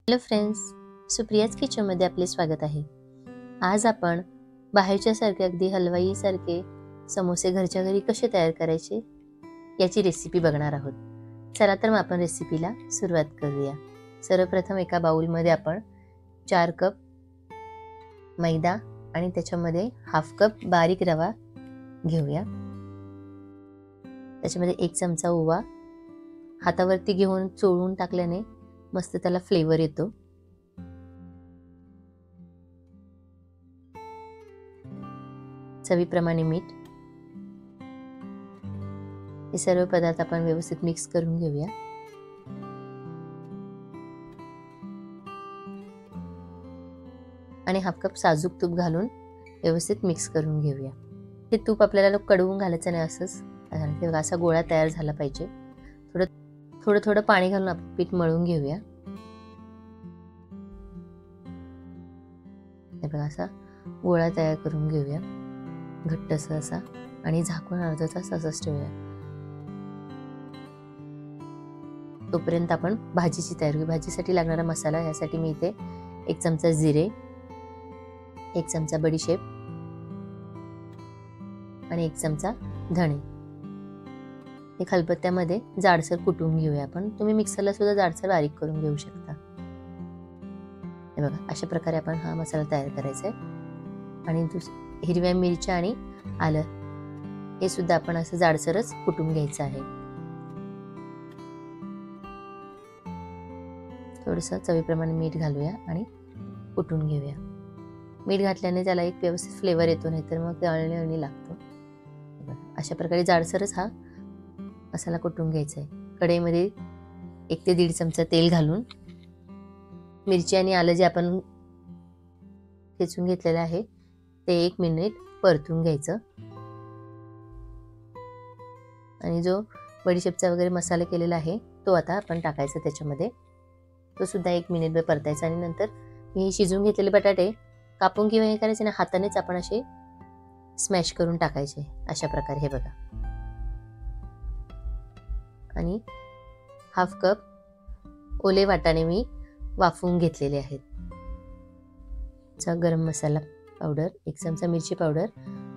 Hello friends, Supriya's किचनमध्ये आपले स्वागत आहे। आज आपण बाहेरच्या सारखे अगदी हलवाई सारखे समोसे घरच्या घरी कसे तयार करायचे याची रेसिपी बघणार आहोत। चला तर मग आपण रेसिपीला सुरुवात करूया। सर्वप्रथम एका बाउलमध्ये आपण 4 कप मैदा आणि त्याच्यामध्ये हाफ कप बारीक रवा घेऊया। त्याच्यामध्ये 1 चमचा ओवा हातावरती घेऊन चोळून टाकल्याने मस्त त्याला फ्लेवर येतो। चवीप्रमाणे मीठ। हे सर्व पदार्थ आपण व्यवस्थित मिक्स करून घेऊया। आणि हाफ कप साजूक तूप घालून व्यवस्थित मिक्स करून घेऊया। हे तूप आपल्याला कडवून घालायचं नाही, असंच असा गोळा तयार झाला पाहिजे। थोडं थोडं पाणी घालून आपण पीठ मळून घेऊया। हे बघा, असा गोळा तयार करून घेऊया घट्टसर असा, आणि झाकून अर्धा तास असंच ठेवूया। तोपर्यंत आपण भाजीची तयारी करू। भाजीसाठी लागणारा मसाला, यासाठी मी इथे 1 चमचा जिरे, 1 चमचा बडीशेप आणि 1 चमचा धणे हे खलबत्त्यामध्ये जाडसर कुटून घेऊया आपण। तुम्ही मिक्सरला सुद्धा जाडसर बारीक करून घेऊ शकता। हे बघा, अशा प्रकारे आपण हा मसाला तयार करायचा आहे। आणि हिरव्या मिरच्या आणि आलं हे सुद्धा आपण असं जाडसरच कुटून घ्यायचं आहे। थोडंसं चवीप्रमाणे मीठ घालूया आणि कुटून घेऊया। मीठ घातल्याने त्याला एक व्यवस्थित फ्लेवर येतो, नाहीतर मग ते अळणी लागतो। अशा प्रकारे जाडसरच हा मसाला कुटून घ्यायचा आहे। कढईमध्ये 1 ते 1.5 चमचा तेल घालून मिरची आणि आलं जे आपण ठेचून घेतलेलं आहे ते 1 मिनिट परतून घ्यायचं। आणि जो बडीशेपचा वगैरे मसाला केलेला आहे तो आता आपण टाकायचा त्याच्यामध्ये। तो सुद्धा 1 मिनिट परतायचा। आणि नंतर हे शिजून घेतलेले बटाटे कापून किंवा हे करायचे ना, हातानेच आपण असे स्मॅश करून टाकायचे अशा प्रकारे। हे बघा, आणि हाफ कप ओले वाटाणे मी वाफवून घेतलेले आहेत। गरम मसाला पावडर, 1 चमचा मिरची पावडर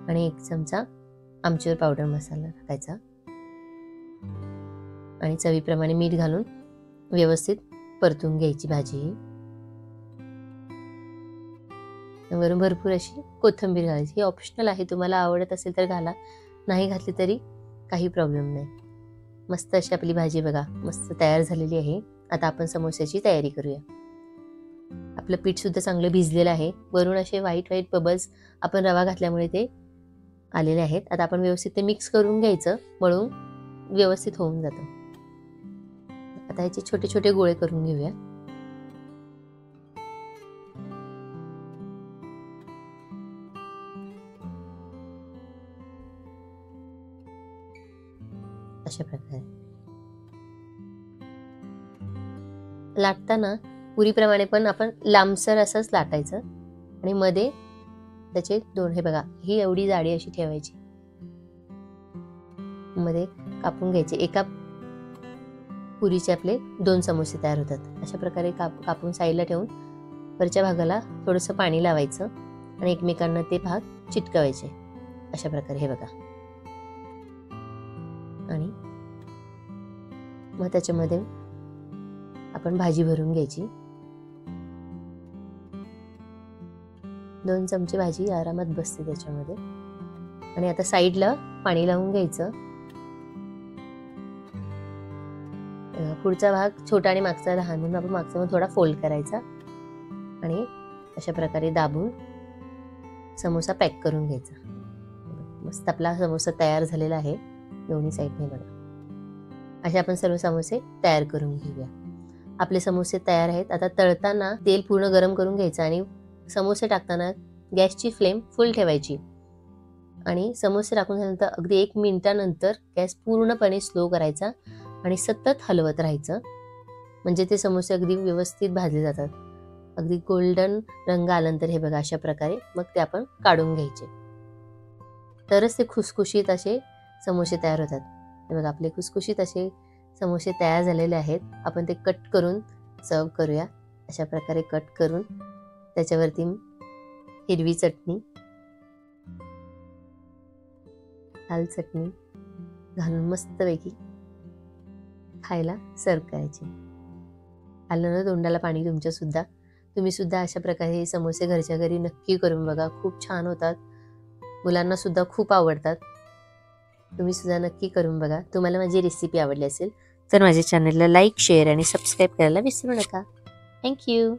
आणि 1 चमचा आमचूर पावडर मसाला टाकायचा। आणि चवीप्रमाणे मीठ घालून व्यवस्थित परतून घ्यायची भाजी। वरून भरपूर अशी कोथिंबीर घालायची। ही ऑप्शनल आहे, तुम्हाला आवडत असेल तर घाला, नाही घातली तरी काही प्रॉब्लेम नाही। मस्त अशी आपली भाजी बघा मस्त तयार झालेली आहे। आता आपण समोस्याची तयारी करूया। आपलं पीठ सुद्धा चांगलं भिजलेलं आहे। वरून असे व्हाईट बबल्स आपण रवा घातल्यामुळे ते आलेले आहेत। आता आपण व्यवस्थित ते मिक्स करून घ्यायचं, मळून व्यवस्थित होऊन जातं। आता ह्याचे छोटे छोटे गोळे करून घेऊया। अशा प्रकारे लाटताना पुरीप्रमाणे पण आपण लांबसर असंच लाटायचं। आणि मध्ये त्याचे 2, हे बघा, ही एवढी जाडी अशी ठेवायची, मध्ये कापून घ्यायचे। एका पुरीचे आपले 2 समोसे तयार होतात। अशा प्रकारे कापून साईडला ठेवून वरच्या भागाला थोडंसं पाणी लावायचं आणि एकमेकांना ते भाग चिटकवायचे अशा प्रकारे। हे बघा, आणि मग त्याच्यामध्ये आपण भाजी भरून घ्यायची। 2 चमचे भाजी आरामात बसते त्याच्यामध्ये। आणि आता साईडला पाणी लावून घ्यायचं। पुढचा भाग छोटा आणि मागचा लहान, म्हणून आपण मागचा थोडा फोल्ड करायचा आणि अशा प्रकारे दाबून समोसा पॅक करून घ्यायचा। मस्त आपला समोसा तयार झालेला आहे दोन्ही साईडने। बघा, असे आपण सर्व समोसे तयार करून घेऊया। आपले समोसे तयार आहेत। आता तळताना तेल पूर्ण गरम करून घ्यायचं आणि समोसे टाकताना गॅसची फ्लेम फुल ठेवायची। आणि समोसे टाकून झाल्यानंतर अगदी 1 मिनिटानंतर गॅस पूर्णपणे स्लो करायचा आणि सतत हलवत राहायचं, म्हणजे ते समोसे अगदी व्यवस्थित भाजले जातात। अगदी गोल्डन रंग आल्यानंतर हे बघा अशा प्रकारे मग ते आपण काढून घ्यायचे, तरच ते खुसखुशीत असे समोसे तयार होतात। हे बघा, आपले खुसखुशीत असे समोसे तयार झालेले आहेत। आपण ते कट करून सर्व करूया। अशा प्रकारे कट करून त्याच्यावरती हिरवी चटणी, लाल चटणी घालून मस्तपैकी खायला सर्व करायचे. आलं ना तोंडाला पाणी तुमच्या सुद्धा. तुम्ही सुद्धा अशा प्रकारे हे समोसे घरच्या घरी नक्की करून बघा. खूप छान होतात, मुलांना सुद्धा खूप आवडतात. तुम्ही सुद्धा नक्की करून बघा. तुम्हाला माझी रेसिपी आवडली असेल तर माझ्या चॅनलला लाईक, शेअर आणि सबस्क्राईब करायला विसरू नका. थँक्यू.